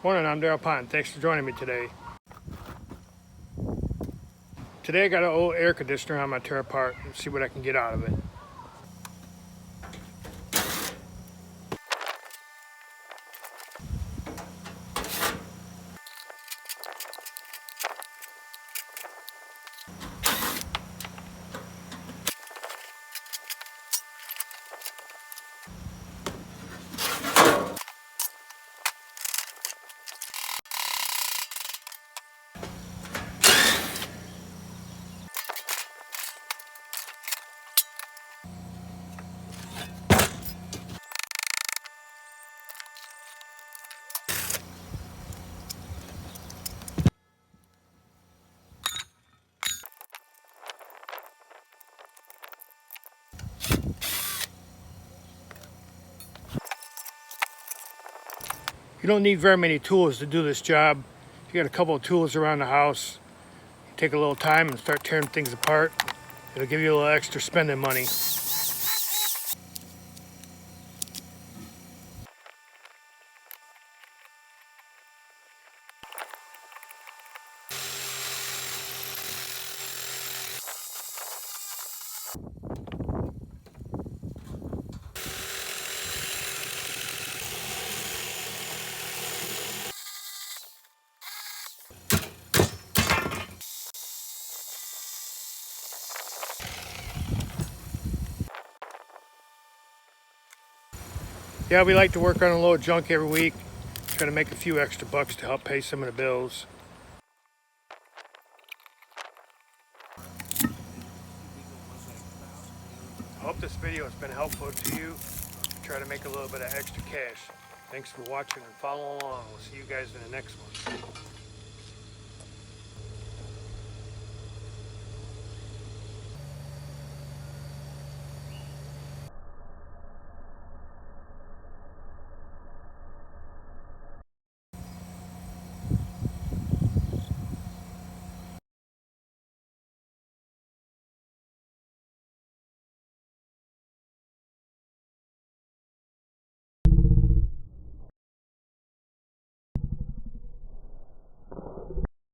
Morning, I'm Daryl Pond. Thanks for joining me today. Today I got an old air conditioner on my tear apart and see what I can get out of it. You don't need very many tools to do this job. If you got a couple of tools around the house, take a little time and start tearing things apart. It'll give you a little extra spending money. Yeah, we like to work on a little junk every week. Try to make a few extra bucks to help pay some of the bills. I hope this video has been helpful to you. Try to make a little bit of extra cash. Thanks for watching and follow along. We'll see you guys in the next one.